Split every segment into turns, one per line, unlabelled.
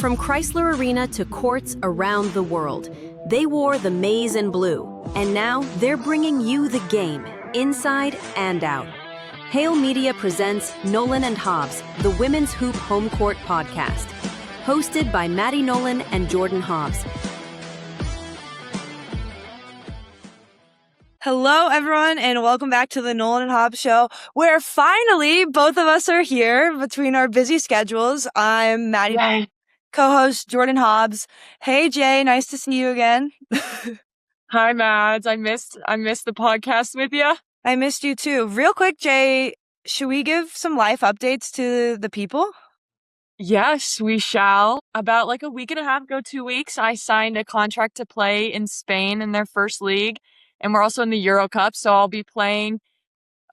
From Chrysler Arena to courts around the world, they wore the maize and blue, and now they're bringing you the game, inside and out. Hail Media presents Nolan and Hobbs, the Women's Hoop Home Court podcast, hosted by Maddie Nolan and Jordan Hobbs.
Hello, everyone, and welcome back to the Nolan and Hobbs show, where finally both of us are here between our busy schedules. I'm Maddie,
Yay.
co-host Jordan Hobbs. Hey, Jay, nice to see you again.
Hi, Mads. I missed the podcast with you.
I missed you too. Real quick, Jay, should we give some life updates to the people?
Yes, we shall. About like a week and a half ago, 2 weeks, I signed a contract to play in Spain in their first league. And we're also in the Euro Cup, so I'll be playing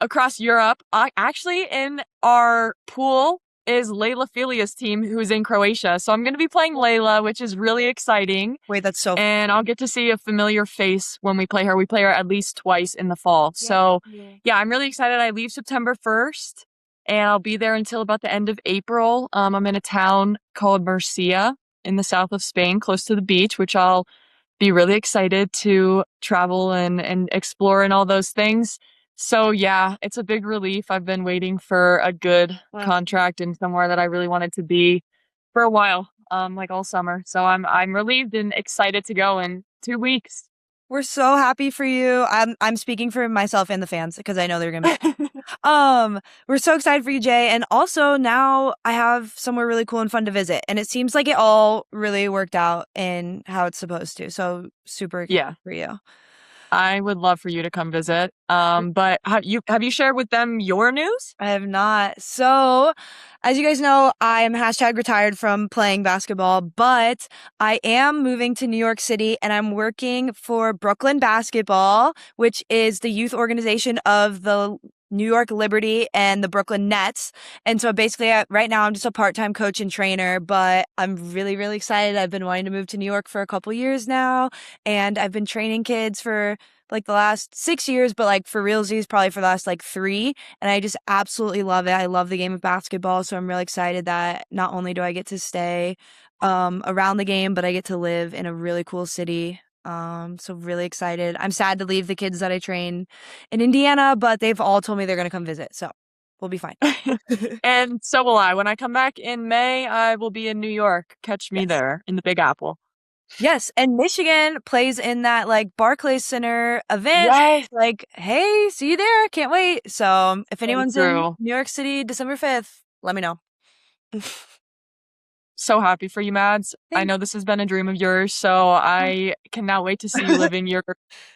across Europe. Actually, in our pool is Layla Filia's team, who's in Croatia. So I'm going to be playing Layla, which is really exciting.
Wait, that's so fun.
And I'll get to see a familiar face when we play her. We play her at least twice in the fall.
Yeah.
So, yeah, I'm really excited. I leave September 1st, and I'll be there until about the end of April. I'm in a town called Murcia in the south of Spain, close to the beach, which I'll be really excited to travel and explore and all those things. So yeah, it's a big relief. I've been waiting for a good contract and somewhere that I really wanted to be for a while, like all summer. So I'm relieved and excited to go in 2 weeks.
We're so happy for you. I'm speaking for myself and the fans because I know they're gonna be. We're so excited for you, Jay. And also now I have somewhere really cool and fun to visit. And it seems like it all really worked out in how it's supposed to. So super excited for you.
I would love for you to come visit. But have you shared with them your news?
I have not. So, as you guys know, I am #retired from playing basketball, but I am moving to New York City and I'm working for Brooklyn Basketball, which is the youth organization of the New York Liberty and the Brooklyn Nets. And so basically right now I'm just a part-time coach and trainer, but I'm really, really excited. I've been wanting to move to New York for a couple years now, and I've been training kids for like the last 6 years, but like for realsies, probably for the last like 3. And I just absolutely love it. I love the game of basketball. So I'm really excited that not only do I get to stay around the game, but I get to live in a really cool city. So really excited. I'm sad to leave the kids that I train in Indiana, but they've all told me they're going to come visit. So we'll be fine.
And so will I. When I come back in May, I will be in New York. Catch me there in the Big Apple.
Yes. And Michigan plays in that like Barclays Center event.
Yes.
Like, hey, see you there. Can't wait. So if anyone's in
true.
New York City, December 5th, let me know.
So happy for you, Mads. I know this has been a dream of yours, so I cannot wait to see you living your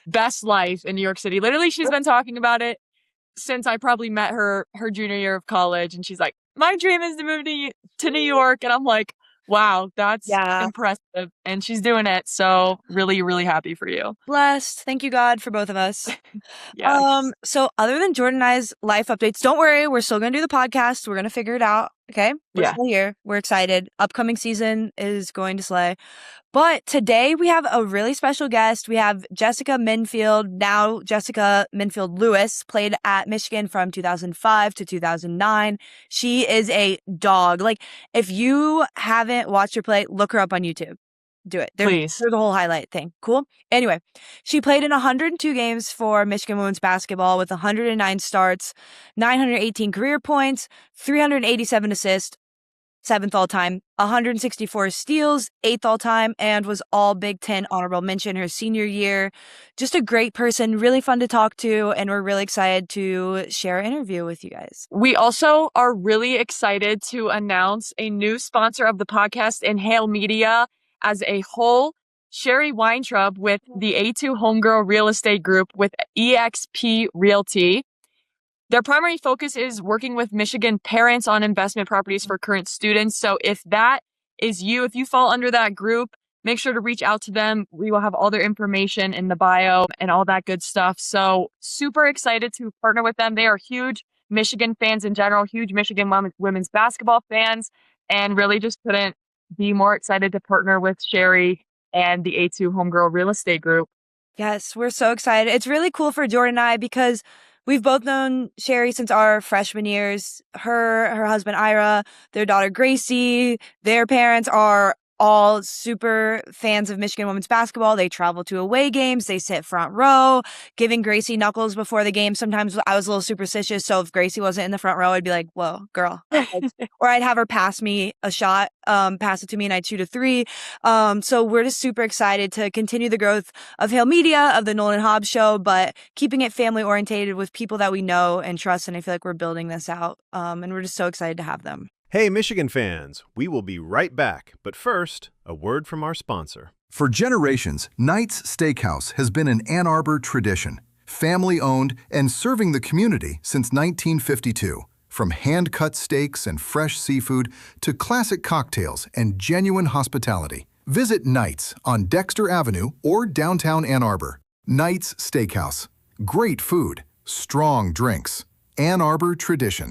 best life in New York City. Literally, she's been talking about it since I probably met her junior year of college, and she's like, my dream is to move to New York, and I'm like, wow, that's impressive, and she's doing it, so really, really happy for you.
Blessed. Thank you, God, for both of us.
Yes.
So other than Jordan and I's life updates, don't worry, we're still going to do the podcast. We're going to figure it out. Okay. We're still here. We're excited. Upcoming season is going to slay. But today we have a really special guest. We have Jessica Minnfield, now Jessica Minnfield Lewis, played at Michigan from 2005 to 2009. She is a dog. Like, if you haven't watched her play, look her up on YouTube. Do it.
Please.
There's a whole highlight thing. Cool. Anyway, she played in 102 games for Michigan women's basketball with 109 starts, 918 career points, 387 assists, 7th all time, 164 steals, 8th all time, and was all Big Ten honorable mention her senior year. Just a great person, really fun to talk to, and we're really excited to share an interview with you guys.
We also are really excited to announce a new sponsor of the podcast, Hail Media. As a whole, Sherry Weintraub with the A2 Homegirl Real Estate Group with EXP Realty. Their primary focus is working with Michigan parents on investment properties for current students. So if that is you, if you fall under that group, make sure to reach out to them. We will have all their information in the bio and all that good stuff. So super excited to partner with them. They are huge Michigan fans in general, huge Michigan women's basketball fans, and really just couldn't be more excited to partner with Sherry and the A2 Homegirl Real Estate Group.
Yes, we're so excited. It's really cool for Jordan and I because we've both known Sherry since our freshman years. Her husband Ira, their daughter Gracie, their parents are all super fans of Michigan women's basketball. They travel to away games. They sit front row, giving Gracie knuckles before the game. Sometimes I was a little superstitious, so if Gracie wasn't in the front row, I'd be like, whoa, girl. Or I'd have her pass me a shot, pass it to me, and I'd shoot a three. So we're just super excited to continue the growth of Hail Media, of the Nolan Hobbs show, but keeping it family orientated with people that we know and trust. And I feel like we're building this out. And we're just so excited to have them.
Hey, Michigan fans, we will be right back. But first, a word from our sponsor.
For generations, Knight's Steakhouse has been an Ann Arbor tradition, family-owned and serving the community since 1952. From hand-cut steaks and fresh seafood to classic cocktails and genuine hospitality. Visit Knight's on Dexter Avenue or downtown Ann Arbor. Knight's Steakhouse. Great food, strong drinks. Ann Arbor tradition.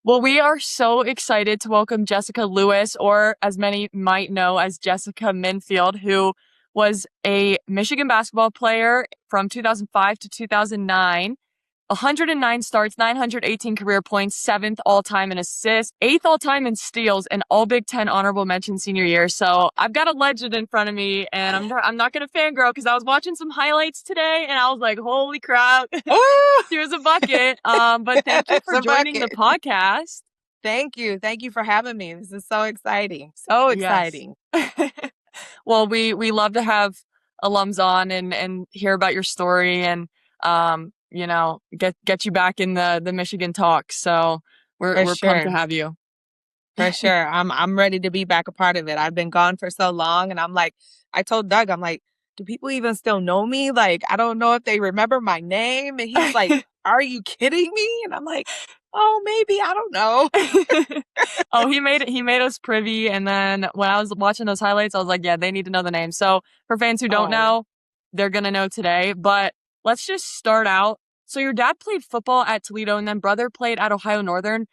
Well, we are so excited to welcome Jessica Lewis, or as many might know as Jessica Minnfield, who was a Michigan basketball player from 2005 to 2009. 109 starts, 918 career points, 7th all-time in assists, 8th all-time in steals, and all Big Ten honorable mention senior year. So I've got a legend in front of me, and I'm not going to fangirl because I was watching some highlights today, and I was like, holy crap, here's a bucket. But thank you for joining the podcast.
Thank you. Thank you for having me. This is so exciting. So exciting.
Yes. Well, we love to have alums on and hear about your story and get you back in the Michigan talk. So we're pumped to have you.
For sure. I'm ready to be back a part of it. I've been gone for so long, and I'm like, I told Doug, I'm like, do people even still know me? Like, I don't know if they remember my name. And he's like, are you kidding me? And I'm like, oh, maybe, I don't know.
Oh, he made us privy. And then when I was watching those highlights, I was like, yeah, they need to know the name. So for fans who don't know, they're going to know today. But let's just start out. So your dad played football at Toledo and then brother played at Ohio Northern.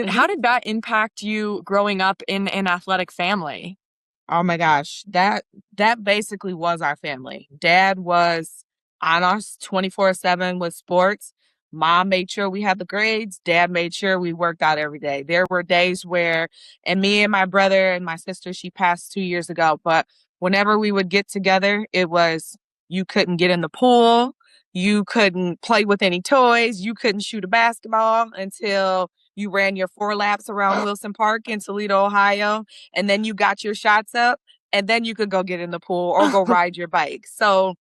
How did that impact you growing up in an athletic family?
Oh my gosh, that basically was our family. Dad was on us 24/7 with sports. Mom made sure we had the grades. Dad made sure we worked out every day. There were days where, and me and my brother and my sister, she passed 2 years ago, but whenever we would get together, it was, you couldn't get in the pool. You couldn't play with any toys. You couldn't shoot a basketball until you ran your 4 laps around Wilson Park in Toledo, Ohio, and then you got your shots up, and then you could go get in the pool or go ride your bike. So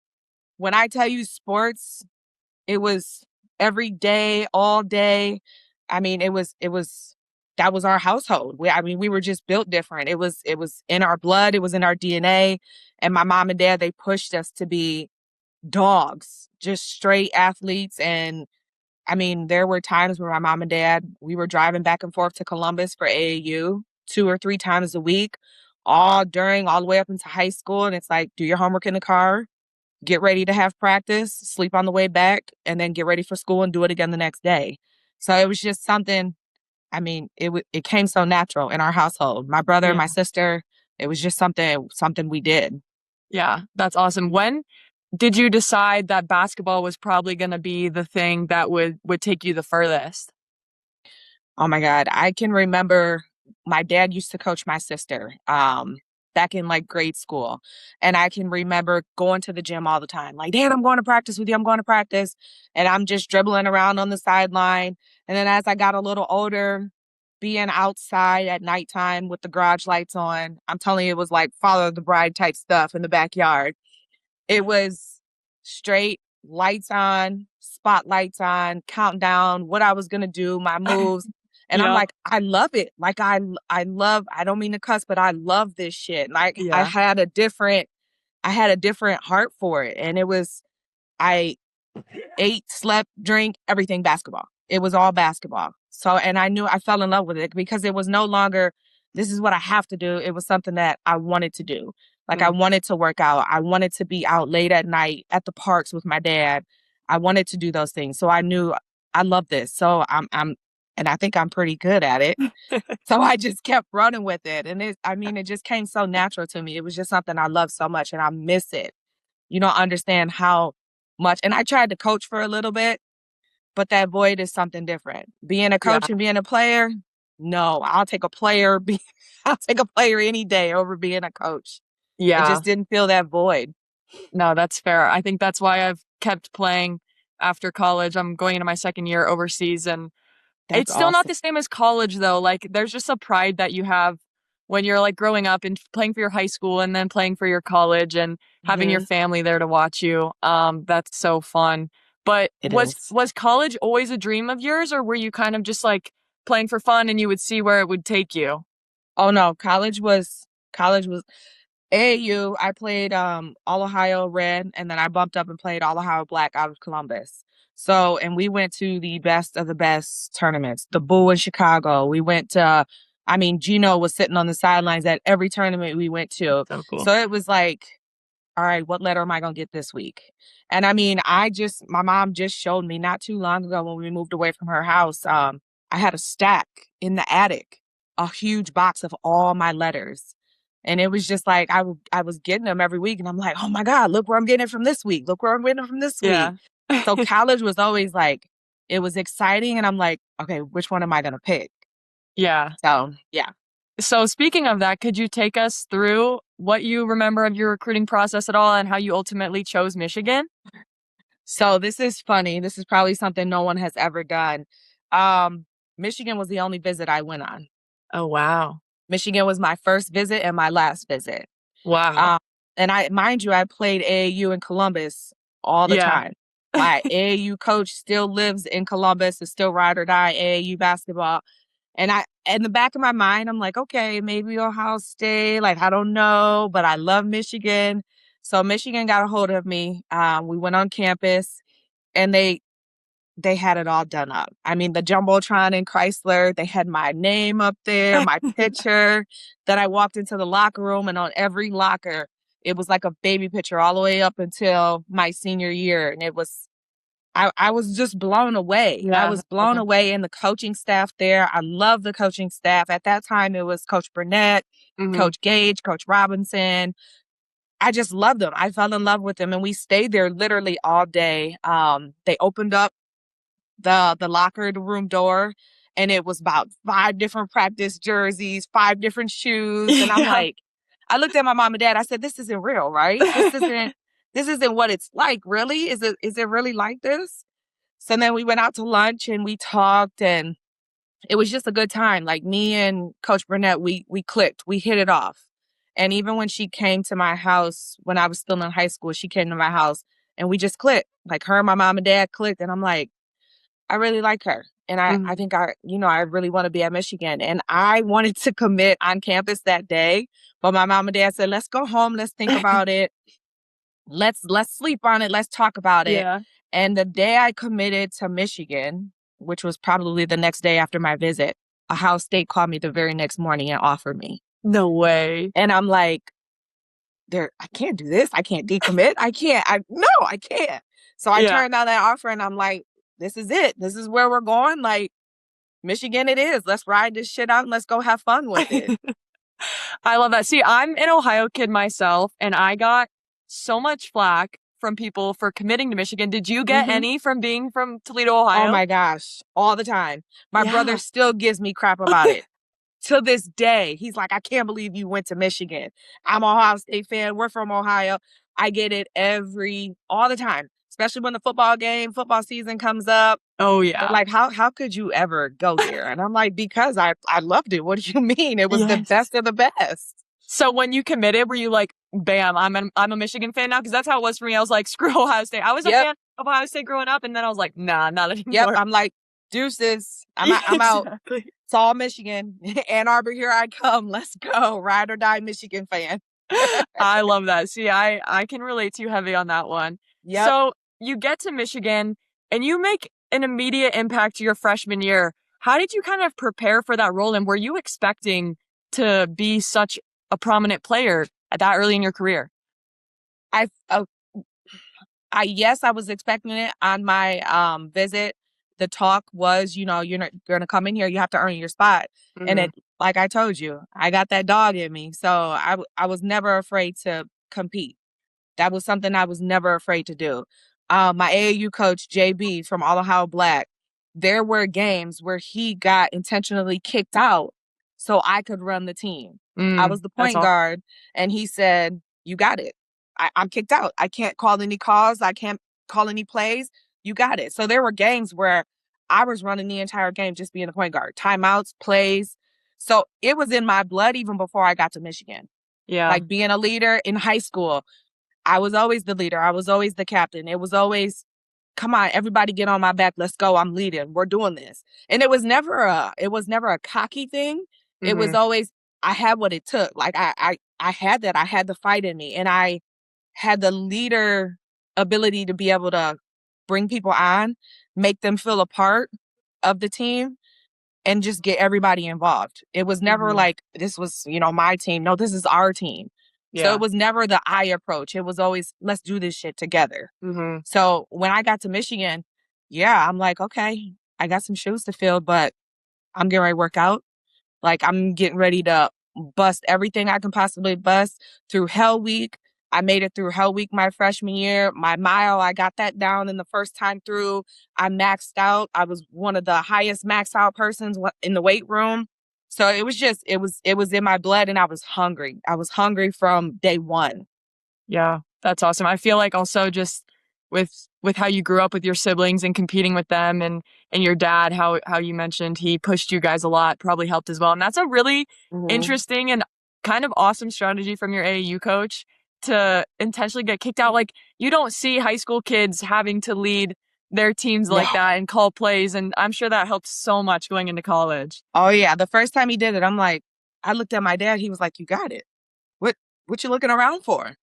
when I tell you sports, it was every day, all day. I mean, it was that was our household. We were just built different. It was in our blood. It was in our DNA. And my mom and dad, they pushed us to be dogs, just straight athletes. And I mean, there were times where my mom and dad, we were driving back and forth to Columbus for AAU 2 or 3 times a week, all the way up into high school. And it's like, do your homework in the car, get ready to have practice, sleep on the way back, and then get ready for school and do it again the next day. So it was just something, I mean, it came so natural in our household. My brother and my sister, it was just something we did.
Yeah, that's awesome. When did you decide that basketball was probably going to be the thing that would take you the furthest?
Oh my God. I can remember my dad used to coach my sister back in like grade school. And I can remember going to the gym all the time. Like, Dad, I'm going to practice with you. I'm going to practice. And I'm just dribbling around on the sideline. And then as I got a little older, being outside at nighttime with the garage lights on, I'm telling you, it was like Follow the Bride type stuff in the backyard. It was straight lights on, spotlights on, countdown, what I was going to do, my moves. And I'm like, I love it. Like, I don't mean to cuss, but I love this shit. Like, I had a different heart for it. And it was, I ate, slept, drink, everything basketball. It was all basketball. So, and I knew I fell in love with it because it was no longer, this is what I have to do. It was something that I wanted to do. Like, I wanted to work out. I wanted to be out late at night at the parks with my dad. I wanted to do those things. So I knew I love this. So and I think I'm pretty good at it. So I just kept running with it. And it just came so natural to me. It was just something I love so much and I miss it. You don't understand how much. And I tried to coach for a little bit, but that void is something different. Being a coach and being a player, no, I'll take a player. I'll take a player any day over being a coach. It
Yeah.
just didn't fill that void.
No, that's fair. I think that's why I've kept playing after college. I'm going into my second year overseas, and
That's
it's still not
awesome.
the same as college though. Like there's just a pride that you have when you're like growing up and playing for your high school and then playing for your college and having your
Mhm.
family there to watch you. That's so fun. But
It
was
is.
was college always a dream of yours, or were you kind of just like playing for fun and you would see where it would take you?
Oh no, college was AAU. I played All Ohio Red, and then I bumped up and played All Ohio Black out of Columbus. So, and we went to the best of the best tournaments. The Bull in Chicago. We went to, I mean, Gino was sitting on the sidelines at every tournament we went to.
So cool.
So it was like, all right, what letter am I going to get this week? And I mean, my mom just showed me not too long ago when we moved away from her house. I had a stack in the attic, a huge box of all my letters. And it was just like, I was getting them every week. And I'm like, oh my God, look where I'm getting it from this week. Look where I'm getting it from this week.
Yeah.
So college was always like, it was exciting. And I'm like, okay, which one am I going to pick?
Yeah.
So yeah.
So speaking of that, could you take us through what you remember of your recruiting process at all and how you ultimately chose Michigan?
So this is funny. This is probably something no one has ever done. Um, Michigan was the only visit I went on.
Oh, wow.
Michigan was my first visit and my last visit.
Wow.
Um, and mind you, I played AAU in Columbus all the
Yeah.
time. My AAU coach still lives in Columbus. Is still ride or die AAU basketball. And in the back of my mind, I'm like, okay, maybe Ohio State. Like, I don't know, but I love Michigan. So Michigan got a hold of me. We went on campus, and they had it all done up. I mean, the Jumbotron in Chrysler, they had my name up there, my picture. Then I walked into the locker room, and on every locker, it was like a baby picture all the way up until my senior year. And I was just blown away. I
Yeah.
was blown away in the coaching staff there. I love the coaching staff. At that time, it was Coach Burnett,
Mhm.
Coach Gage, Coach Robinson. I just loved them. I fell in love with them, and we stayed there literally all day. They opened up the locker room door, and it was about 5 different practice jerseys, 5 different shoes. And I'm
Yeah.
like, I looked at my mom and dad. I said, this isn't real, right? This isn't what it's like, really? Is it really like this? So then we went out to lunch and we talked, and it was just a good time. Like, me and Coach Burnett, we clicked. We hit it off. And even when she came to my house when I was still in high school, she came to my house and we just clicked. Like, her and my mom and dad clicked, and I'm like, I really like her. And I
Mhm.
think I really want to be at Michigan. And I wanted to commit on campus that day. But my mom and dad said, let's go home. Let's think about it. Let's sleep on it. Let's talk about it.
Yeah.
And the day I committed to Michigan, which was probably the next day after my visit, Ohio State called me the very next morning and offered me.
No way.
And I'm like, I can't do this. I can't decommit. I can't. So I
Yeah.
turned down that offer, and I'm like, this is it. This is where we're going. Like, Michigan it is. Let's ride this shit out and let's go have fun with it.
I love that. See, I'm an Ohio kid myself, and I got so much flack from people for committing to Michigan. Did you get
Mhm.
any from being from Toledo, Ohio?
Oh my gosh. All the time. My brother
Yeah.
still gives me crap about it. To this day, he's like, I can't believe you went to Michigan. I'm an Ohio State fan. We're from Ohio. I get it all the time, especially when the football season comes up.
Oh,
They're
yeah.
like, how could you ever go there? And I'm like, because I loved it. What do you mean? It was the
Yes.
best of the best.
So when you committed, were you like, bam, I'm a Michigan fan now? Because that's how it was for me. I was like, screw Ohio State. I was a
Yep.
fan of Ohio State growing up, and then I was like, nah, not anymore.
Yep. I'm like, deuces. I'm out.
Exactly.
It's all Michigan. Ann Arbor, here I come. Let's go. Ride or die Michigan fan.
I love that. See, I can relate to you heavy on that one.
Yep.
So you get to Michigan and you make an immediate impact your freshman year. How did you kind of prepare for that role? And were you expecting to be such a prominent player at that early in your career?
Yes, I was expecting it on my visit. The talk was, you're going to come in here, you have to earn your spot. And it, like I told you, I got that dog in me. So I was never afraid to compete. That was something I was never afraid to do. My AAU coach, JB from All Ohio Black, there were games where he got intentionally kicked out so I could run the team. I was the point guard, and he said, "You got it. I'm kicked out. I can't call any calls. I can't call any plays. You got it." So there were games where I was running the entire game just being the point guard, timeouts, plays. So it was in my blood even before I got to Michigan.
Yeah.
Like being a leader in high school, I was always the leader. I was always the captain. It was always, come on, everybody get on my back. Let's go. I'm leading. We're doing this. And it was never a cocky thing. It was always, I had what it took. Like I had that. I had the fight in me, and I had the leader ability to be able to bring people on, make them feel a part of the team, and just get everybody involved. It was never like, this was, my team. No, this is our team.
Yeah.
So it was never the I approach. It was always, let's do this shit together. So when I got to Michigan, yeah, I'm like, okay, I got some shoes to fill, but I'm getting ready to work out. Like, I'm getting ready to bust everything I can possibly bust through Hell Week. I made it through Hell Week my freshman year. My mile, I got that down in the first time through. I maxed out. I was one of the highest maxed out persons in the weight room. So it was just, it was in my blood, and I was hungry. I was hungry from day one.
Yeah, that's awesome. I feel like also just with how you grew up with your siblings and competing with them, and your dad, how you mentioned he pushed you guys a lot, probably helped as well. And that's a really interesting and kind of awesome strategy from your AAU coach to intentionally get kicked out. Like, you don't see high school kids having to lead their teams like that and call plays, and I'm sure that helped so much going into college.
Oh yeah, the first time he did it, I'm like, I looked at my dad, he was like, "You got it. What you looking around for?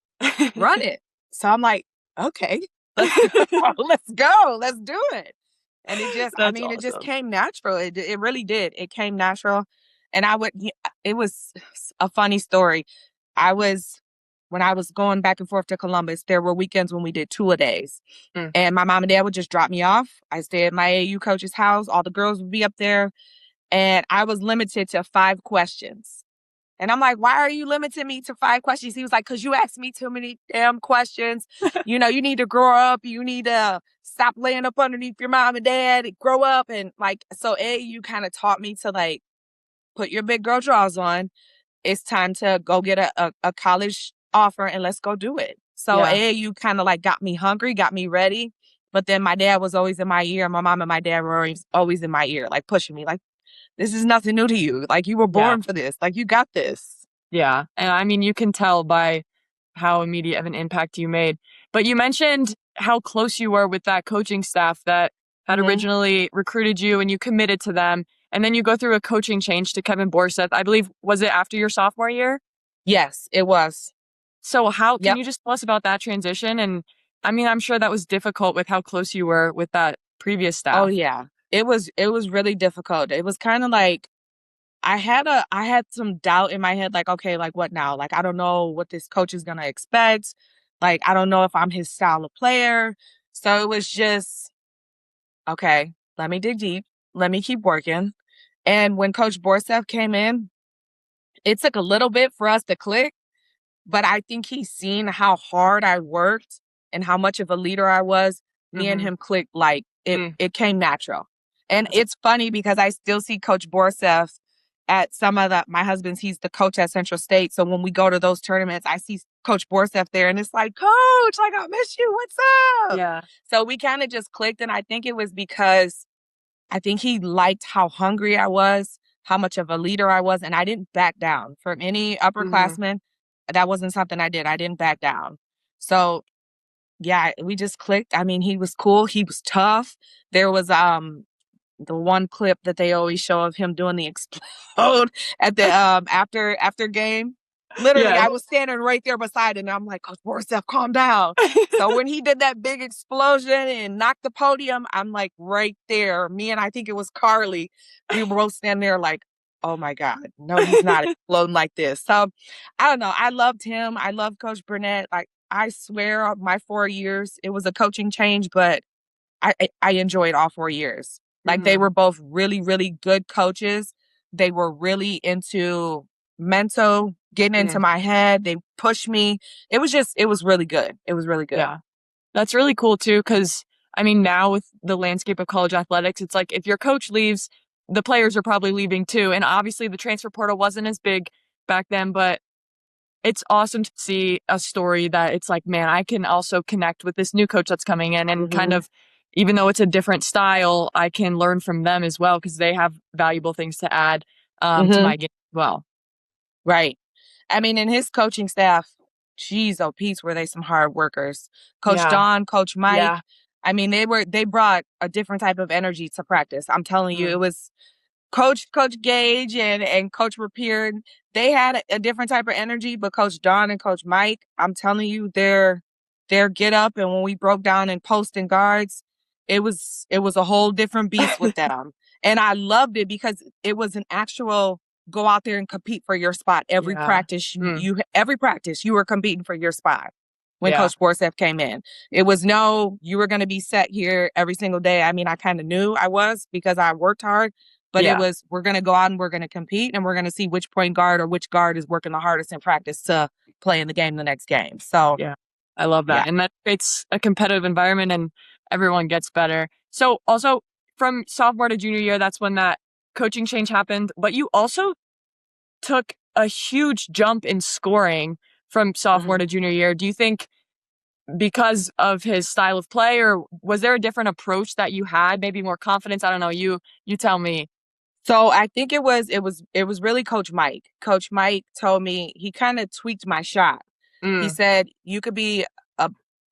Run it." So I'm like, okay, let's go. Let's do it. And it just, it just came natural. It really did. It came natural. And it was a funny story. When I was going back and forth to Columbus, there were weekends when we did two-a-days. And my mom and dad would just drop me off. I stayed at my AAU coach's house. All the girls would be up there. And I was limited to 5 questions. And I'm like, "Why are you limiting me to 5 questions?" He was like, "'Cause you asked me too many damn questions. You need to grow up. You need to stop laying up underneath your mom and dad, grow up." And like, so AAU kind of taught me to like, put your big girl drawers on. It's time to go get a college offer, and let's go do it. So AAU kind of like got me hungry, got me ready. But then my dad was always in my ear. My mom and my dad were always in my ear, like pushing me, like, "This is nothing new to you. Like, you were born for this. Like, you got this."
Yeah. And I mean, you can tell by how immediate of an impact you made. But you mentioned how close you were with that coaching staff that had originally recruited you, and you committed to them. And then you go through a coaching change to Kevin Borseth. I believe, was it after your sophomore year?
Yes, it was.
So can you just tell us about that transition? And I mean, I'm sure that was difficult with how close you were with that previous staff.
Oh yeah. It was really difficult. It was kind of like, I had some doubt in my head, like, okay, like, what now? Like, I don't know what this coach is going to expect. Like, I don't know if I'm his style of player. So it was just, okay, let me dig deep. Let me keep working. And when Coach Borseth came in, it took a little bit for us to click, but I think he's seen how hard I worked and how much of a leader I was. Me and him clicked, like, it came natural. And it's funny because I still see Coach Borseth at some of my husband's, he's the coach at Central State. So when we go to those tournaments, I see Coach Borseth there, and it's like, "Coach, like, I miss you. What's up?"
Yeah.
So we kind of just clicked. And I think it was because I think he liked how hungry I was, how much of a leader I was. And I didn't back down from any upperclassmen. That wasn't something I did. I didn't back down. So yeah, we just clicked. I mean, he was cool. He was tough. There was, the one clip that they always show of him doing the explode at the after game. Literally, I was standing right there beside him, and I'm like, "Coach Borseth, calm down." So when he did that big explosion and knocked the podium, I'm like right there. Me and I think it was Carly. We were both standing there like, "Oh my God, no, he's not exploding like this." So I don't know. I loved him. I love Coach Burnett. Like, I swear, my 4 years, it was a coaching change, but I enjoyed all 4 years. Like, they were both really, really good coaches. They were really into mental, getting into my head. They pushed me. It was really good. It was really good.
Yeah. That's really cool too, because I mean, now with the landscape of college athletics, it's like if your coach leaves, the players are probably leaving too. And obviously the transfer portal wasn't as big back then, but it's awesome to see a story that it's like, man, I can also connect with this new coach that's coming in and kind of, even though it's a different style, I can learn from them as well because they have valuable things to add to my game as well.
Right. I mean, in his coaching staff, geez, oh, Pete's, were they some hard workers? Coach Don, Coach Mike. I mean, they brought a different type of energy to practice. I'm telling you, it was Coach Gage and Coach Rapier. They had a different type of energy, but Coach Don and Coach Mike, I'm telling you, their get up, and when we broke down in post and guards, it was a whole different beast with them. And I loved it because it was an actual go out there and compete for your spot. Every practice you were competing for your spot when Coach Borsef came in. It was no, you were going to be set here every single day. I mean, I kind of knew I was because I worked hard, but it was, we're going to go out and we're going to compete and we're going to see which point guard or which guard is working the hardest in practice to play in the game the next game. So
I love that. And that it's a competitive environment and everyone gets better. So also from sophomore to junior year, that's when that coaching change happened, but you also took a huge jump in scoring from sophomore to junior year. Do you think because of his style of play, or was there a different approach that you had, maybe more confidence? I don't know. You tell me.
So I think it was really Coach Mike. Coach Mike told me, he kind of tweaked my shot. He said, you could be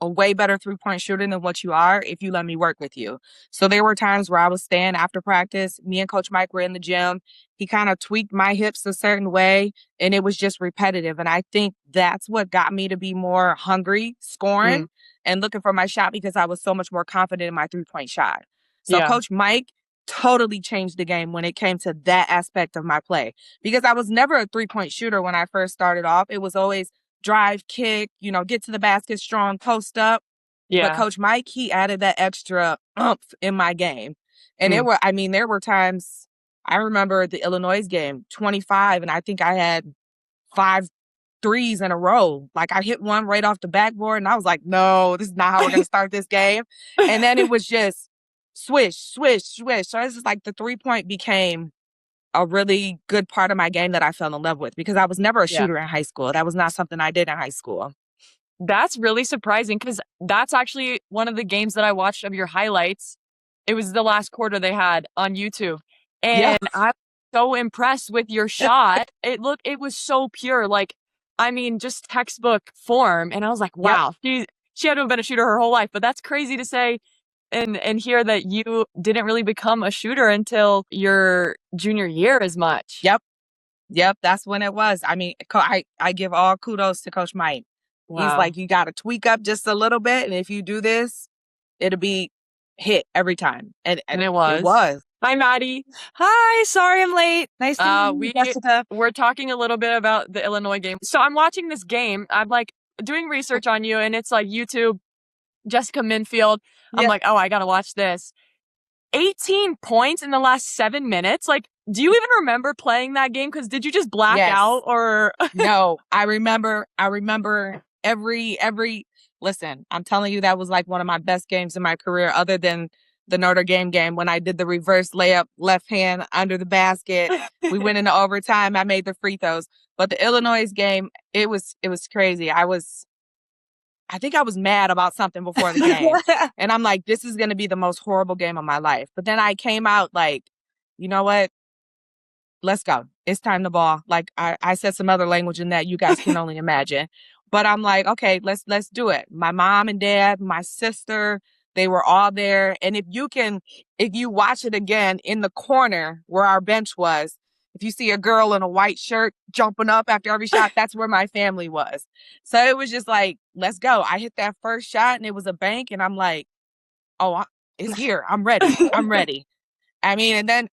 a way better 3-point shooter than what you are if you let me work with you. So there were times where I was staying after practice. Me and Coach Mike were in the gym. He kind of tweaked my hips a certain way, and it was just repetitive. And I think that's what got me to be more hungry, scoring, and looking for my shot because I was so much more confident in my 3-point shot. So Coach Mike totally changed the game when it came to that aspect of my play because I was never a 3-point shooter when I first started off. It was always drive, kick, get to the basket strong, post up. But Coach Mike, he added that extra oomph in my game. And there were times, I remember the Illinois game, 25, and I think I had 5 threes in a row. Like I hit one right off the backboard and I was like, no, this is not how we're going to start this game. And then it was just swish, swish, swish. So it's just like the 3-point became a really good part of my game that I fell in love with because I was never a shooter in high school. That was not something I did in high school.
That's really surprising because that's actually one of the games that I watched of your highlights. It was the last quarter they had on YouTube. And I'm so impressed with your shot. It was so pure. Like, I mean, just textbook form. And I was like, wow, she had to have been a shooter her whole life. But that's crazy to say and hear that you didn't really become a shooter until your junior year as much.
Yep, that's when it was. I mean, I give all kudos to Coach Mike. Wow. He's like, you got to tweak up just a little bit. And if you do this, it'll be hit every time. And
it was.
It was.
Hi, Maddie.
Hi, sorry I'm late. Nice to meet you, Jessica.
We're talking a little bit about the Illinois game. So I'm watching this game. I'm like doing research on you and it's like YouTube, Jessica Minnfield. I'm like, oh, I got to watch this. 18 points in the last 7 minutes. Like, do you even remember playing that game? Because did you just black out or?
No, I remember every, listen, I'm telling you, that was like one of my best games in my career other than the Notre Dame game when I did the reverse layup, left hand under the basket. We went into overtime. I made the free throws. But the Illinois game, it was crazy. I think I was mad about something before the game. And I'm like, this is going to be the most horrible game of my life. But then I came out like, you know what? Let's go. It's time to ball. Like I said some other language in that you guys can only imagine. But I'm like, okay, let's do it. My mom and dad, my sister, they were all there. And if you watch it again in the corner where our bench was, if you see a girl in a white shirt jumping up after every shot, that's where my family was. So it was just like, let's go. I hit that first shot and it was a bank. And I'm like, oh, it's here. I'm ready. I'm ready. I mean, and then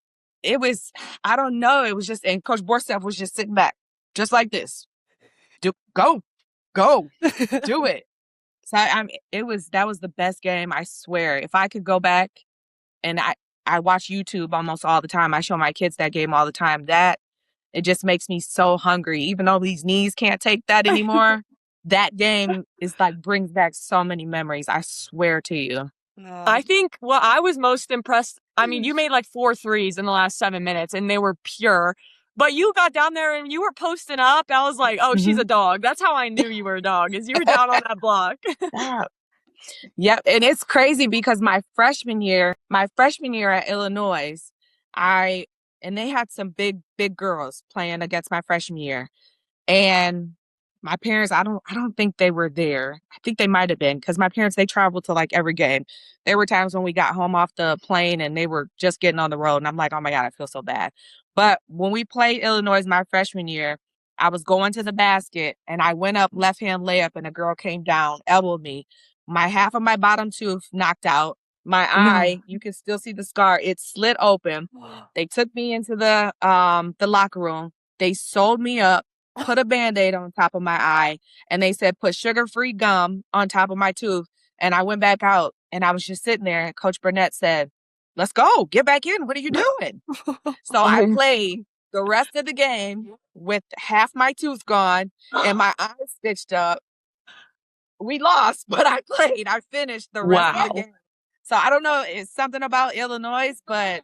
it was, I don't know. It was just, and Coach Borsef was just sitting back just like this. Go, do it. So that was the best game. I swear. If I could go back and I watch YouTube almost all the time. I show my kids that game all the time. That it just makes me so hungry. Even though these knees can't take that anymore, that game is like brings back so many memories. I swear to you.
I think what I was most impressed, I mean, you made like 4 threes in the last 7 minutes and they were pure, but you got down there and you were posting up. I was like, oh, she's a dog. That's how I knew you were a dog, is you were down on that block.
Yeah. Yep. And it's crazy because my freshman year at Illinois, and they had some big girls playing against my freshman year. And my parents, I don't think they were there. I think they might have been because my parents, they traveled to like every game. There were times when we got home off the plane and they were just getting on the road. And I'm like, oh my God, I feel so bad. But when we played Illinois my freshman year, I was going to the basket and I went up left hand layup and a girl came down, elbowed me. My half of my bottom tooth knocked out. My eye, you can still see the scar. It slit open. They took me into the locker room. They sewed me up, put a Band-Aid on top of my eye, and they said put sugar-free gum on top of my tooth. And I went back out and I was just sitting there and Coach Burnett said, let's go, get back in. What are you doing? So I played the rest of the game with half my tooth gone and my eye stitched up. We lost, but I played. I finished the rest of the game. So I don't know, it's something about Illinois, but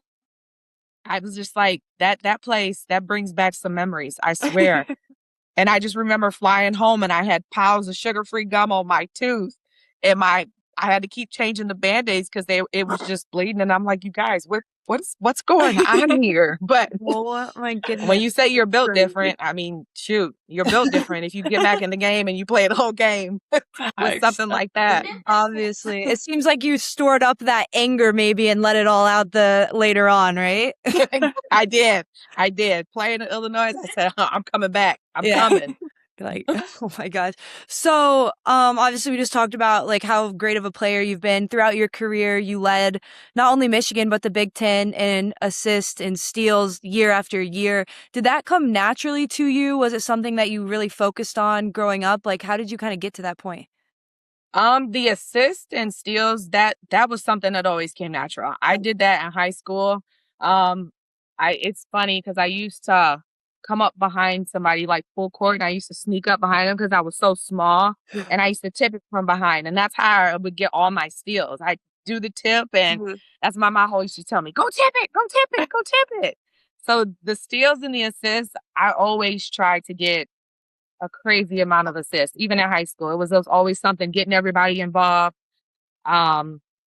I was just like, that place, that brings back some memories, I swear. And I just remember flying home and I had piles of sugar-free gum on my tooth and I had to keep changing the Band-Aids because it was just bleeding. And I'm like, you guys, what's going on here? But
Oh my goodness.
when you say you're built different, I mean, shoot, you're built different if you get back in the game and you play the whole game with something like that.
Obviously. It seems like you stored up that anger maybe and let it all out later on, right?
I did. Playing in Illinois, I said, I'm coming back. I'm coming.
Like, oh my gosh. So, obviously we just talked about like how great of a player you've been throughout your career. You led not only Michigan, but the Big Ten in assists and steals year after year. Did that come naturally to you? Was it something that you really focused on growing up? Like, how did you kind of get to that point?
The assists and steals, that was something that always came natural. I did that in high school. It's funny because I used to come up behind somebody like full court and I used to sneak up behind them because I was so small and I used to tip it from behind and that's how I would get all my steals. I do the tip and that's my mom always used to tell me, go tip it, go tip it, go tip it. So the steals and the assists, I always tried to get a crazy amount of assists, even in high school. It was always something, getting everybody involved. I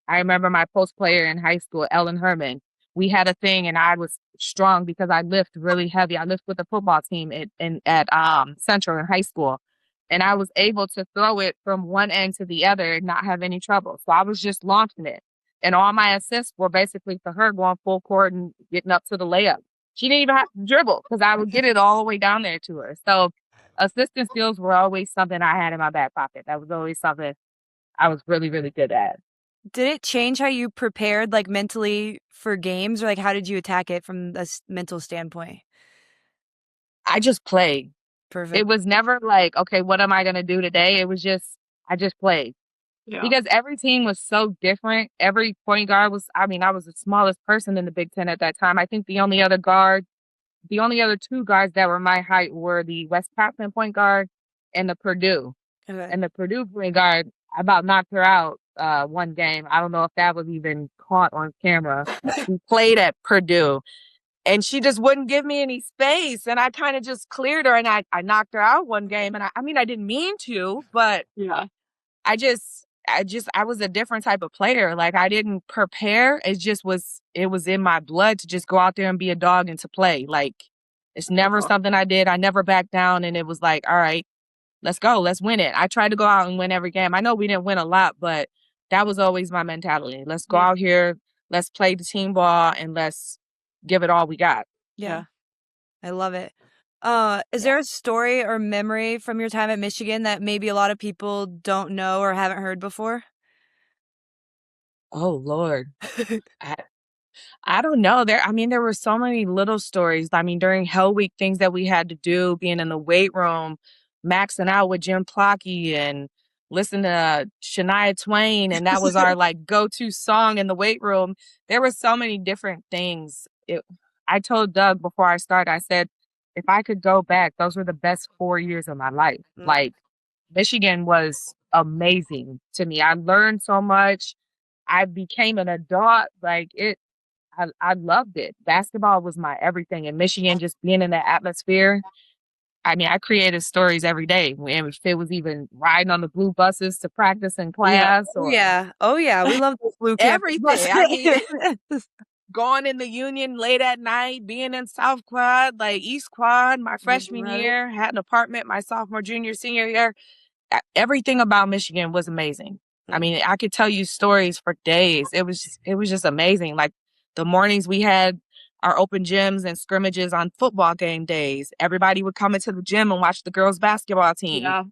remember my post player in high school, Ellen Herman. We had a thing and I was strong because I lift really heavy. I lift with the football team at Central in high school. And I was able to throw it from one end to the other and not have any trouble. So I was just launching it. And all my assists were basically for her going full court and getting up to the layup. She didn't even have to dribble because I would get it all the way down there to her. So assistant skills were always something I had in my back pocket. That was always something I was really, really good at.
Did it change how you prepared like mentally for games or like how did you attack it from a mental standpoint?
I just played.
Perfect.
It was never like, okay, what am I going to do today? It was just, I just played. Yeah. Because every team was so different. Every point guard was, I was the smallest person in the Big Ten at that time. I think the only other two guards that were my height were the West Pathman point guard and the Purdue. Okay. And the Purdue point guard, I about knocked her out one game. I don't know if that was even caught on camera. We played at Purdue and she just wouldn't give me any space. And I kind of just cleared her and I knocked her out one game. And I didn't mean to, but yeah, I was a different type of player. Like I didn't prepare. It was in my blood to just go out there and be a dog and to play. Like it's never something I did. I never backed down and it was like, all right, let's go. Let's win it. I tried to go out and win every game. I know we didn't win a lot, but that was always my mentality. Let's go out here. Let's play the team ball and let's give it all we got.
Yeah. I love it. Is there a story or memory from your time at Michigan that maybe a lot of people don't know or haven't heard before?
Oh, Lord. I don't know. There were so many little stories. During Hell Week, things that we had to do, being in the weight room, maxing out with Jim Plocky and listening to Shania Twain. And that was our go-to song in the weight room. There were so many different things. I told Doug before I started, I said, if I could go back, those were the best 4 years of my life. Michigan was amazing to me. I learned so much. I became an adult. I loved it. Basketball was my everything. In Michigan, just being in that atmosphere. I mean, I created stories every day. And if it was even riding on the blue buses to practice in class
Oh
or
yeah. Oh yeah. We love those blue campus
everything. I mean,
buses.
going in the Union late at night, being in South Quad, like East Quad, my freshman
Right.
year, had an apartment my sophomore, junior, senior year. Everything about Michigan was amazing. I mean, I could tell you stories for days. It was just amazing. Like the mornings we had our open gyms and scrimmages on football game days. Everybody would come into the gym and watch the girls basketball team.
Yeah.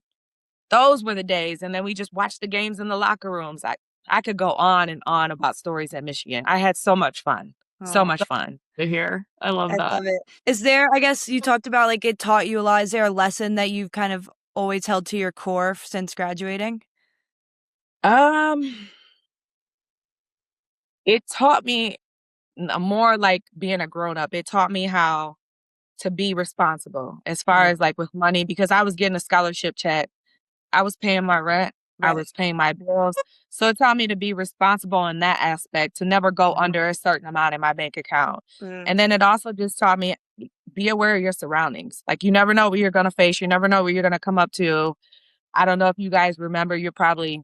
Those were the days. And then we just watched the games in the locker rooms. I could go on and on about stories at Michigan. I had so much fun. So
Oh,
much fun.
To hear. I love
I
that.
love it. Is there, I guess you talked about like it taught you a lot. Is there a lesson that you've kind of always held to your core since graduating?
It taught me more like being a grown up. It taught me how to be responsible as far as like with money, because I was getting a scholarship check. I was paying my rent. I
Right.
was paying my bills. So it taught me to be responsible in that aspect, to never go under a certain amount in my bank account. And then it also just taught me be aware of your surroundings. Like you never know what you're going to face. You never know what you're going to come up to. I don't know if you guys remember, you're probably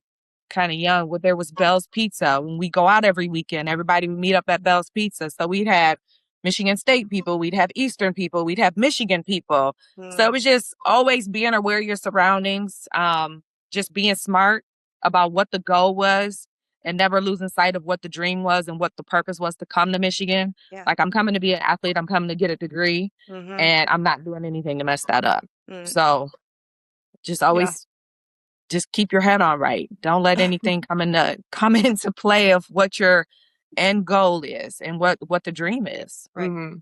kind of young, when there was Bell's Pizza. When we go out every weekend, everybody would meet up at Bell's Pizza. So we'd have Michigan State people, we'd have Eastern people, we'd have Michigan people. So it was just always being aware of your surroundings, just being smart about what the goal was and never losing sight of what the dream was and what the purpose was to come to Michigan.
Yeah.
Like I'm coming to be an athlete, I'm coming to get a degree, and I'm not doing anything to mess that up. So just always just keep your head on right. Don't let anything come into play of what your end goal is and what the dream is.
Right.
Mhm.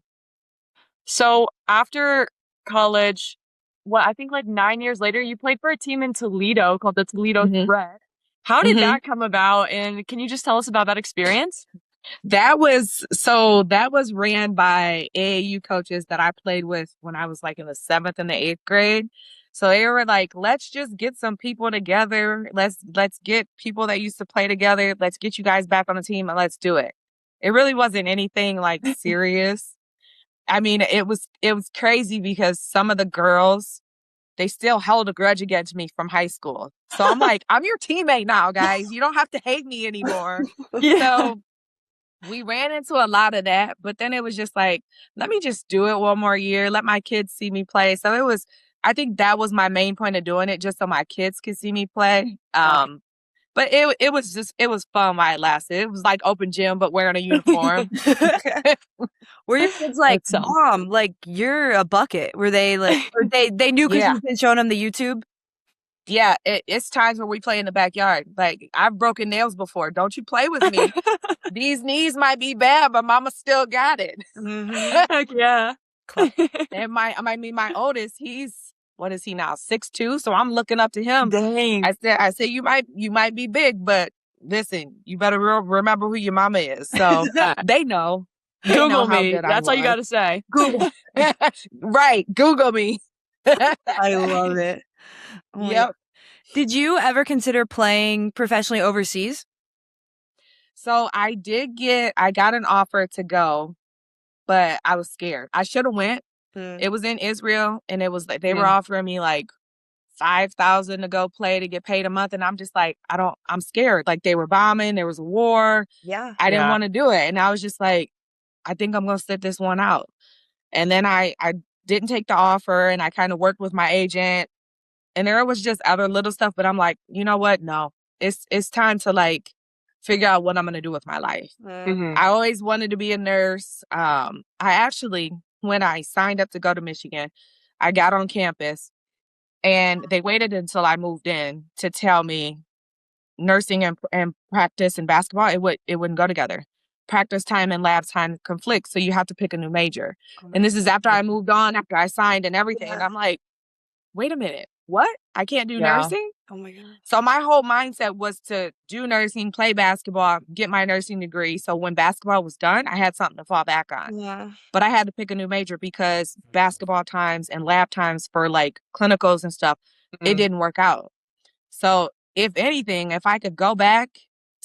So after college, I think like 9 years later, you played for a team in Toledo called the Toledo
Mhm.
Thread. How did that come about? And can you just tell us about that experience?
That was ran by AAU coaches that I played with when I was like in the 7th and the 8th grade. So they were like, let's just get some people together. Let's get people that used to play together. Let's get you guys back on the team and let's do it. It really wasn't anything like serious. I mean, it was crazy because some of the girls, they still held a grudge against me from high school. So I'm like, I'm your teammate now, guys. You don't have to hate me anymore. So we ran into a lot of that, but then it was just like, let me just do it one more year. Let my kids see me play. So I think that was my main point of doing it, just so my kids could see me play. But it was fun while it lasted. It was like open gym, but wearing a uniform.
Were your kids like,
That sounds
Mom, like you're a bucket? Were they like, or they knew because
Yeah.
you've been showing them the YouTube?
Yeah, it's times where we play in the backyard. Like I've broken nails before. Don't you play with me. These knees might be bad, but mama still got it.
Heck yeah.
And my oldest, what is he now? 6'2". So I'm looking up to him.
Dang.
I said, you might be big, but listen, you better remember who your mama is. So they know. They know
Google
how
me.
good
That's
I
all you
was.
got to say.
Google. Right. Google me.
I love it. Oh my
Yep.
God. Did you ever consider playing professionally overseas?
So I got an offer to go, but I was scared. I should have went. It was in Israel, and it was like they were offering me like $5,000 to go play to get paid a month, and I'm just like, I'm scared. Like they were bombing, there was a war.
Yeah.
I didn't
Yeah.
want to do it, and I was just like, I think I'm gonna sit this one out. And then I didn't take the offer, and I kind of worked with my agent, and there was just other little stuff, but I'm like, you know what? No, it's time to like figure out what I'm gonna do with my life.
Mhm.
I always wanted to be a nurse. I actually, when I signed up to go to Michigan, I got on campus and they waited until I moved in to tell me nursing and practice and basketball, it wouldn't go together. Practice time and lab time conflict, so you have to pick a new major. And this is after I moved on, after I signed and everything. And I'm like, wait a minute, what? I can't do
Yeah.
nursing?
Oh my God.
So my whole mindset was to do nursing, play basketball, get my nursing degree. So when basketball was done, I had something to fall back on.
Yeah.
But I had to pick a new major because basketball times and lab times for like clinicals and stuff, it
Mhm.
didn't work out. So if anything, if I could go back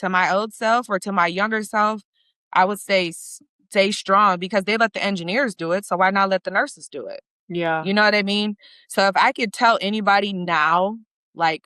to my old self or to my younger self, I would say stay strong, because they let the engineers do it. So why not let the nurses do it?
Yeah.
You know what I mean? So if I could tell anybody now, like,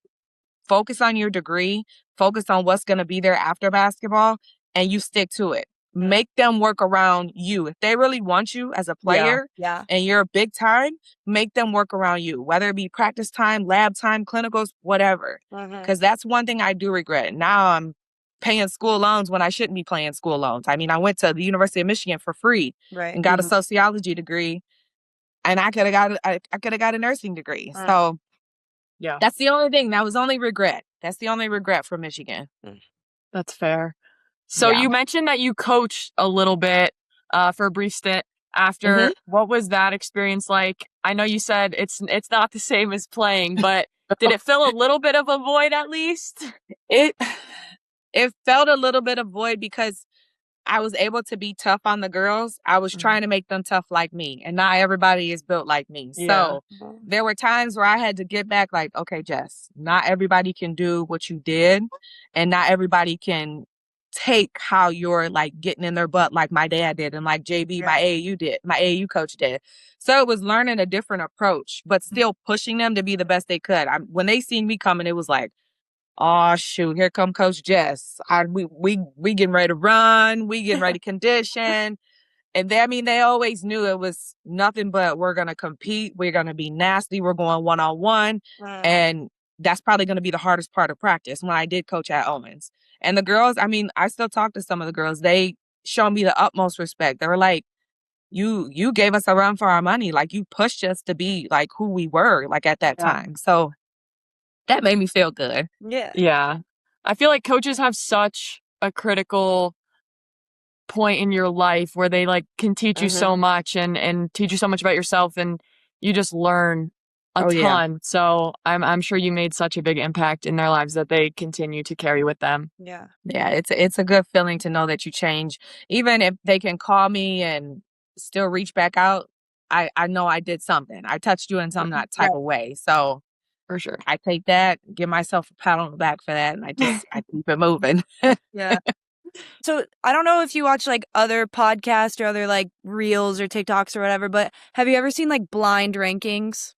focus on your degree, focus on what's going to be there after basketball, and you stick to it. Make them work around you. If they really want you as a player and you're big time, make them work around you, whether it be practice time, lab time, clinicals, whatever. Because that's one thing I do regret. Now I'm paying school loans when I shouldn't be paying school loans. I mean, I went to the University of Michigan for free and got a sociology degree, and I could have got a nursing degree. So
Yeah.
that's the only thing. That was only regret. That's the only regret for Michigan.
That's fair. So
Yeah.
you mentioned that you coached a little bit for a brief stint after. What was that experience like? I know you said it's not the same as playing, but did it fill a little bit of a void at least?
It felt a little bit of void because I was able to be tough on the girls. I was trying to make them tough like me, and not everybody is built like me.
Yeah.
So there were times where I had to get back, like, okay, Jess, not everybody can do what you did, and not everybody can take how you're like getting in their butt like my dad did, and like JB, my AAU coach did. So it was learning a different approach, but still pushing them to be the best they could. When they seen me coming, it was like, oh shoot, here come Coach Jess. We getting ready to run, we getting ready to condition. And they always knew it was nothing but we're gonna compete, we're gonna be nasty, we're going one-on-one. And that's probably gonna be the hardest part of practice when I did coach at Owens. And the girls, I still talk to some of the girls, they show me the utmost respect. They were like, you gave us a run for our money. Like, you pushed us to be like who we were, like, at that time. So that made me feel good.
Yeah. I feel like coaches have such a critical point in your life where they like can teach you so much and teach you so much about yourself, and you just learn a ton. So I'm sure you made such a big impact in their lives that they continue to carry with them.
Yeah, it's a good feeling to know that you change. Even if they can call me and still reach back out, I know I did something. I touched you in some type of way. So
For sure.
I take that, give myself a pat on the back for that, and I keep it moving.
Yeah. So I don't know if you watch like other podcasts or other like reels or TikToks or whatever, but have you ever seen like blind rankings?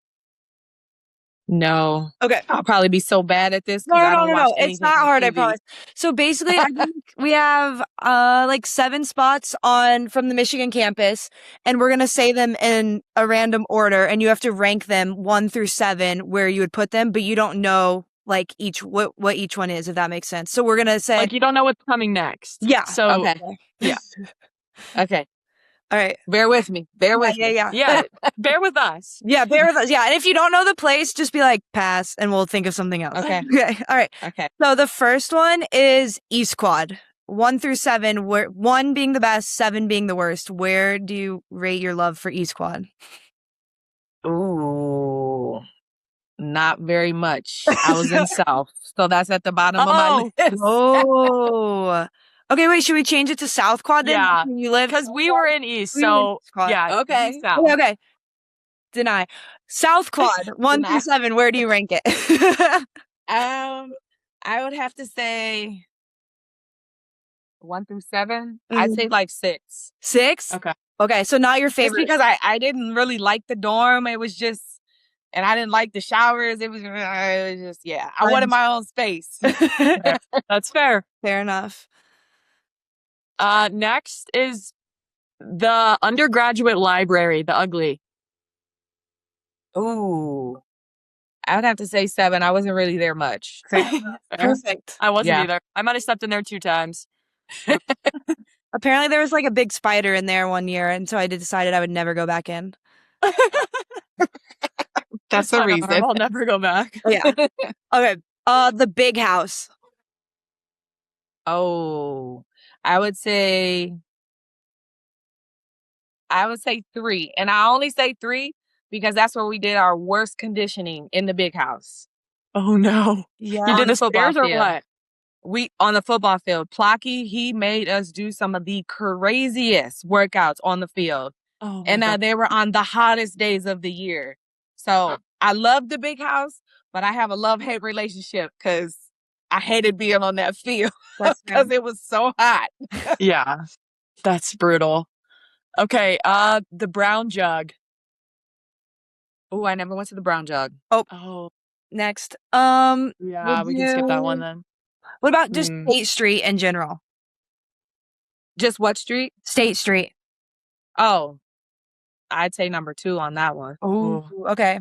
No.
Okay.
I'll probably be so bad at this because
No,
I don't watch anything
it's not
on
hard, I
TV.
promise. So basically, I think we have like 7 spots from the Michigan campus, and we're gonna say them in a random order, and you have to rank them 1 through 7 where you would put them, but you don't know like what each one is, if that makes sense. So we're gonna say
Like, you don't know what's coming next.
Yeah.
So
Okay.
yeah.
Okay.
All right.
Bear with me. Bear with me.
Yeah. Bear with us.
Yeah, bear with us. Yeah, and if you don't know the place, just be like, pass, and we'll think of something else.
Okay.
Okay. All right.
Okay.
So the first one is East Quad. 1 through 7, where 1 being the best, 7 being the worst. Where do you rate your love for East Quad?
Ooh. Not very much. I was in South, so that's at the bottom of my list.
Oh. Okay, wait, should we change it to South Quad then?
Yeah.
You live
Because we were in East,
We were in
so
East Quad.
yeah.
Okay.
East South.
Okay. Deny. South Quad, 1 through 7, where do you rank it?
I would have to say 1 through 7. I'd
Mhm.
say like 6.
6?
Okay.
Okay, so not your
Just
favorite.
because I didn't really like the dorm. It was just, and I didn't like the showers. It was just, yeah. I wanted my own space.
That's fair.
Fair enough.
Next is the undergraduate library, the Ugly.
Ooh. I would have to say 7. I wasn't really there much.
Perfect.
I wasn't
Yeah.
either. I might have stepped in there 2 times.
Apparently there was like a big spider in there one year, and so I decided I would never go back in.
That's the reason.
I'll never go back.
Yeah. Okay. The big house.
Oh, I would say 3. And I only say 3 because that's where we did our worst conditioning, in the big house.
Oh no.
Yeah.
You
On
did
the
the
football
stairs or
field.
what?
We on the football field. Plocky, he made us do some of the craziest workouts on the field.
Oh my
And
God.
they were on the hottest days of the year. So I love the big house, but I have a love-hate relationship because I hated being on that field
That's
because it was so hot.
Yeah, that's brutal. Okay, the brown jug.
Oh, I never went to the brown jug.
Oh,
next.
yeah,
We'll
we can skip that one
do-
then.
What about just
Mm.
State Street in general?
Just what street?
State Street.
Oh, I'd say number 2 on that one.
Oh, okay.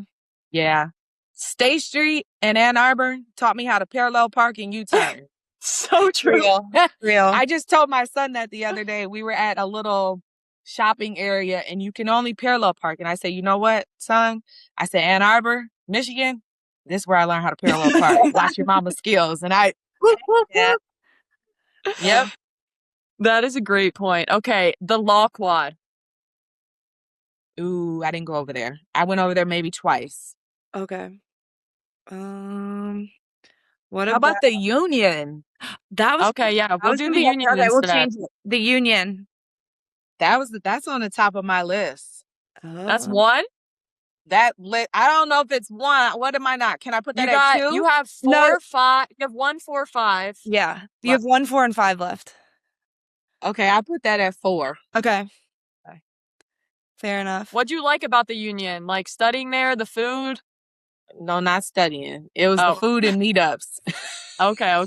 Yeah. State Street in Ann Arbor taught me how to parallel park and U-turn.
So true.
Real.
I just told my son that the other day. We were at a little shopping area and you can only parallel park. And I said, you know what, son? I said, Ann Arbor, Michigan, this is where I learned how to parallel park. Watch your mama's skills. And
Yeah.
Yep.
That is a great point. Okay, the law quad.
Ooh, I didn't go over there. I went over there maybe twice.
Okay. What
How about the Union?
that was
Okay, yeah,
that
we'll
was
do
gonna
the
be-
union
okay, we'll
instead.
change it. The Union.
That's on the top of my list.
That's
Oh.
one.
I don't know if it's one. What am I not? Can I put that at 2?
You have 4,
No.
5. You have 1, 4, 5.
Yeah. You have 1, 4, and 5 left.
Okay, I put that at 4.
Okay. Fair enough.
What'd you like about the union? Like studying there, the food?
No, not studying. It was the
Oh.
food and meetups.
Okay.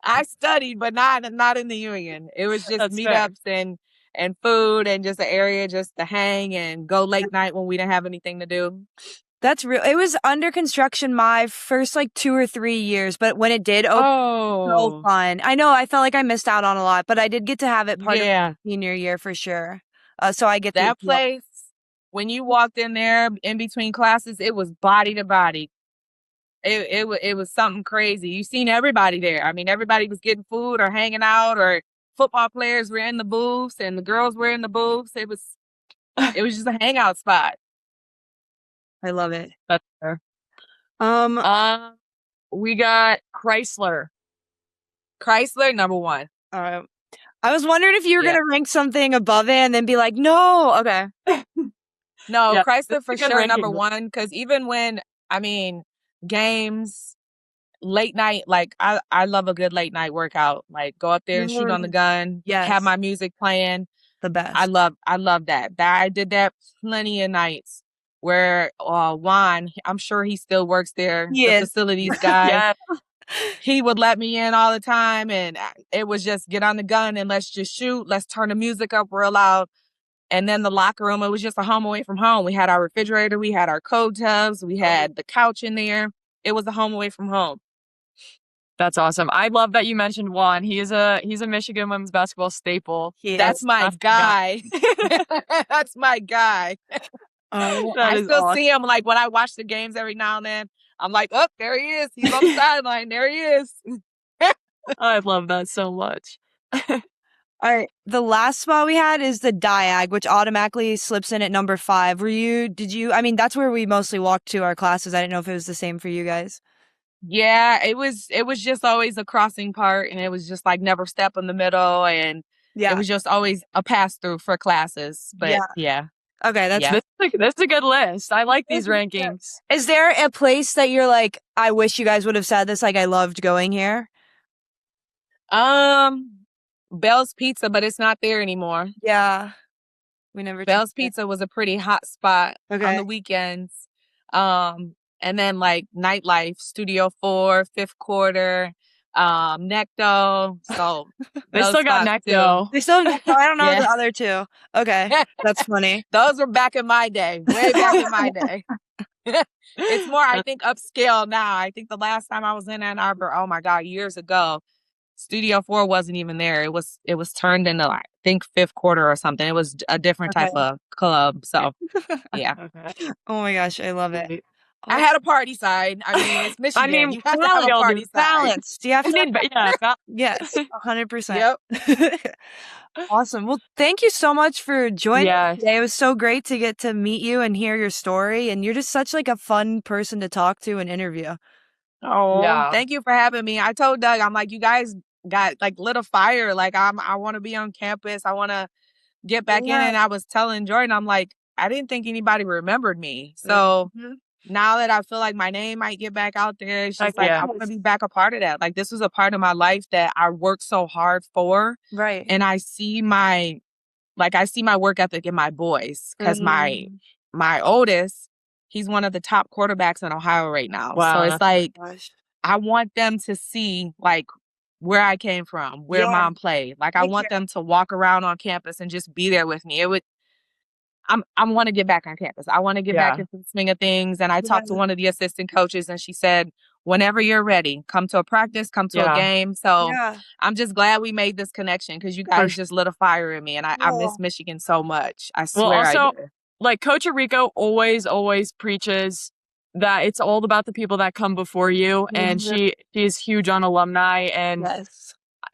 I studied, but not in the Union. It was just
That's fair.
meetups and food and just an area just to hang and go late night when we didn't have anything to do.
That's real. It was under construction my first 2 or 3 years, but when it did open, so fun. I know I felt like I missed out on a lot, but I did get to have it part of my senior year for sure. So I get
that place. When you walked in there in between classes, it was body to body. It was something crazy. You seen everybody there. I mean, everybody was getting food or hanging out, or football players were in the booths and the girls were in the booths. It was just a hangout spot.
I love it.
That's fair. We got Chrysler.
Chrysler, number 1.
I was wondering if you were gonna rank something above it and then be like, no. Okay.
No,
Yeah,
Chrysler for
good
sure number
ranking.
1. Because even when games, late night, I love a good late night workout. Like go up there and shoot on the gun.
Yes.
Have my music playing.
The best.
I love that. I did that plenty of nights where Juan, I'm sure he still works there, the facilities guy.
Yeah.
He would let me in all the time, and it was just get on the gun and let's just shoot. Let's turn the music up real loud. And then the locker room, it was just a home away from home. We had our refrigerator, we had our cold tubs, we had the couch in there. It was a home away from home.
That's awesome. I love that you mentioned Juan. He's a Michigan women's basketball staple.
That's my guy. That's my guy. I still see him like when I watch the games every now and then. I'm like, oh, there he is. He's on the sideline. There he is.
I love that so much.
All right. The last spot we had is the Diag, which automatically slips in at number 5. That's where we mostly walked to our classes. I didn't know if it was the same for you guys.
Yeah, it was just always a crossing part, and it was just like never step in the middle, and it was just always a pass through for classes. But yeah.
Okay,
This is a good list. I like these rankings.
Is there a place that you're like, I wish you guys would have said this, like I loved going here?
Bell's Pizza, but it's not there anymore.
Yeah. We never
Bell's Pizza was a pretty hot spot on the weekends. And then like nightlife, Studio 4, Fifth Quarter, Necto. So
they still got Necto.
They still have Necto. I don't know the other two. Okay. That's funny.
Those were back in my day. Way back in my day. It's more, I think, upscale now. I think the last time I was in Ann Arbor, oh my God, years ago, Studio 4 wasn't even there. It was turned into, I think, Fifth Quarter or something. It was a different type of club. So, yeah.
Oh my gosh, I love it.
I had a party side. I mean, it's Michigan. You have to have a party side.
Balance. You have to
yes,
100%. Yep. Awesome. Well, thank you so much for joining us today. It was so great to get to meet you and hear your story. And you're just such like a fun person to talk to and interview.
Oh, thank you for having me. I told Doug, I'm like, you guys got like lit a fire. Like I want to be on campus. I want to get back in. And I was telling Jordan, I'm like, I didn't think anybody remembered me. So now that I feel like my name might get back out there, it's just
Heck yeah.
I want to be back a part of that. Like, this was a part of my life that I worked so hard for.
Right.
And I see my work ethic in my boys, because my oldest, he's one of the top quarterbacks in Ohio right now.
Wow.
So it's like,
Gosh.
I want them to see like where I came from, where mom played. Like, I want them to walk around on campus and just be there with me. I want to get back on campus. I want to get back into the swing of things. And I talked to one of the assistant coaches, and she said, whenever you're ready, come to a practice, come to a game. So I'm just glad we made this connection, because you guys just lit a fire in me. And I miss Michigan so much. I swear.
Well, also,
I do.
like, Coach Rico always preaches that it's all about the people that come before you. And she's huge on alumni, and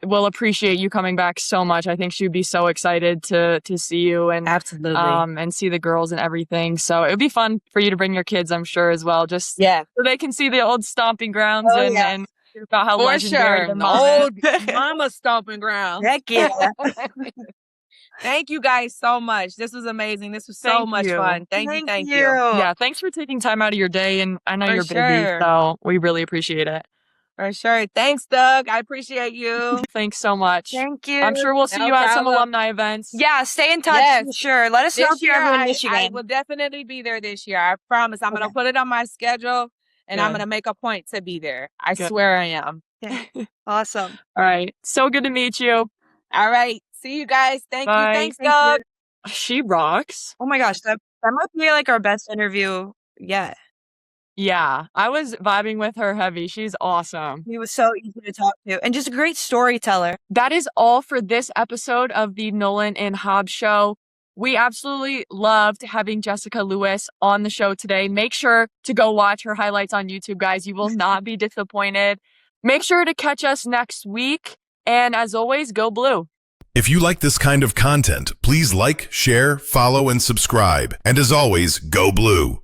will appreciate you coming back so much. I think she'd be so excited to see you and
absolutely
and see the girls and everything. So it would be fun for you to bring your kids, I'm sure, as well. Just so they can see the old stomping grounds and about how legendary the
old mama stomping grounds.
Heck yeah.
Thank you guys so much. This was amazing. This was so much fun. Thank you.
Yeah, thanks for taking time out of your day, and I know you're busy, so we really appreciate it.
For sure. Thanks, Doug. I appreciate you.
Thanks so much.
Thank you.
I'm sure we'll see you at some alumni events.
Yeah, stay in touch for sure. Let us know if you're ever in Michigan.
I will definitely be there this year. I promise. I'm going to put it on my schedule, and I'm going to make a point to be there. I swear I am.
Yeah. Awesome.
All right. So good to meet you.
All right. See you guys. Thank
Bye.
you. Thanks, Doug.
She rocks.
Oh my gosh, that might be like our best interview yet.
Yeah, I was vibing with her heavy. She's awesome.
He was so easy to talk to and just a great storyteller.
That is all for this episode of the Nolan and Hobbs show. We absolutely loved having Jessica Lewis on the show today. Make sure to go watch her highlights on YouTube, guys. You will not be disappointed. Make sure to catch us next week. And as always, go blue.
If you like this kind of content, please like, share, follow, and subscribe. And as always, go blue.